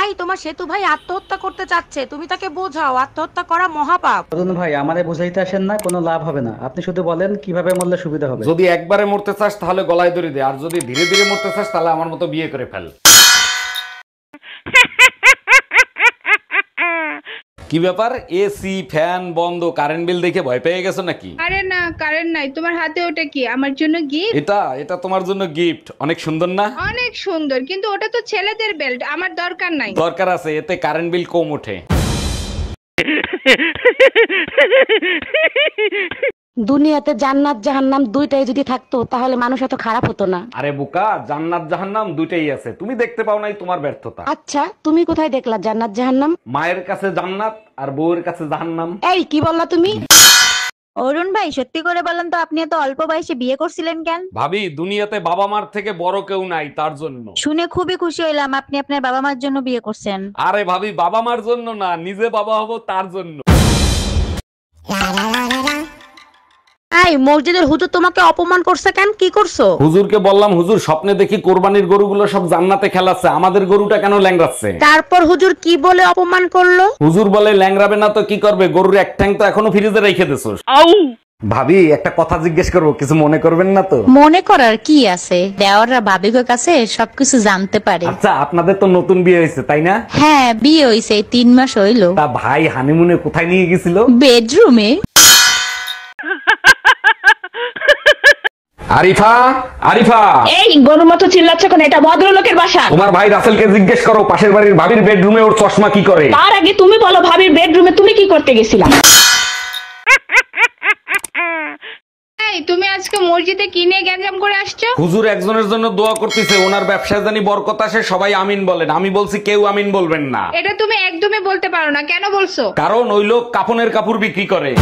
এই তোমার সেতু ভাই আত্মহত্যা করতে চাচ্ছে, তুমি তাকে বোঝাও আত্মহত্যা করা মহাপাপ। অরুণ ভাই, আমারে বুঝাইতে আসেন না, কোনো লাভ হবে না। আপনি শুধু বলেন কিভাবে মরলে সুবিধা হবে। যদি একবারে মরতে চাস তাহলে গলায় দড়ি দে, আর যদি ধীরে ধীরে মরতে চাস তাহলে আমার মতো বিয়ে করে ফেল। কি ব্যাপার, এসি ফ্যান বন্ধ, কারেন্ট বিল দেখে ভয় পেয়ে গেছো নাকি? আরে না, কারেন্ট নাই। তোমার হাতে ওটা কি? আমার জন্য গিফট। এটা এটা তোমার জন্য গিফট, অনেক সুন্দর না? অনেক সুন্দর, কিন্তু ওটা তো ছেলেদের বেল্ট, আমার দরকার নাই। দরকার আছে, এতে কারেন্ট বিল কম ওঠে। দুনিয়াতে জান্নাত জাহান্নাম দুইটাই যদি থাকতো তাহলে মানুষ এত খারাপ হতো না। আরে বোকা, জান্নাত জাহান্নাম দুইটাই আছে, তুমি দেখতে পাও নাই, তোমার ব্যর্থতা। আচ্ছা, তুমি কোথায় দেখলা জান্নাত জাহান্নাম? মায়ের কাছে জান্নাত আর বউয়ের কাছে জাহান্নাম। এই কি বললা তুমি? অরুণ ভাই, সত্যি করে বলেন তো, আপনি এত অল্প বয়সে বিয়ে করছিলেন কেন? ভাবি, দুনিয়াতে বাবা মার থেকে বড় কেউ নাই, তার জন্য। শুনে খুবই খুশি হইলাম আপনি আপনার বাবা মার জন্য বিয়ে করছেন। আরে ভাবি, বাবা মার জন্য না, নিজে বাবা হব তার জন্য। এই মসজিদের হুজুর তোমাকে অপমান করছে কেন? কি করছো? হুজুরকে বললাম, হুজুর স্বপ্নে দেখি কোরবানির গরুগুলো সব জান্নাতে খেলাচ্ছে, আমাদের গরুটা কেন ল্যাংড়াচ্ছে? তারপর হুজুর কি বলে অপমান করলো? হুজুর বলে, ল্যাংড়াবে না তো কি করবে, গরুর এক ঠ্যাং তো এখনো ফ্রিজে রেখে দিছোস। ভাবি, একটা কথা জিজ্ঞেস করবো, কিছু মনে করবেন না তো? মনে করার কি আছে, দেওয়াররা ভাবিকের কাছে সবকিছু জানতে পারে। আচ্ছা, আপনাদের তো নতুন বিয়ে হয়েছে তাই না? হ্যাঁ, বিয়ে হইছে 3 মাস হইলো। তা ভাই হানিমুনে কোথায় নিয়ে গেছিল? বেডরুমে। আরিফা, আরিফা, এই গরুর মতো চিল্লাচ্ছ কেন? এটা ভদ্রলোকের বাসা। তোমার ভাই রাসেলকে জিজ্ঞেস করো পাশের বাড়ির ভাবির বেডরুমে ওর চশমা কি করে। তার আগে তুমি বলো, ভাবির বেডরুমে তুমি কি করতে গেছিলা? এই তুমি আজকে মসজিদে কি নিয়ে গ্যাঞ্জাম করে আসছো? হুজুর একজনের জন্য দোয়া করতেছে, ওনার ব্যবসায় জানি বরকত আসে, সবাই আমিন বলেন। আমি বলছি কেউ আমিন বলবেন না। এটা তুমি একদমই বলতে পারো না, কেন বলছো? কারণ ওই লোক কাফনের কাপড় বিক্রি করে।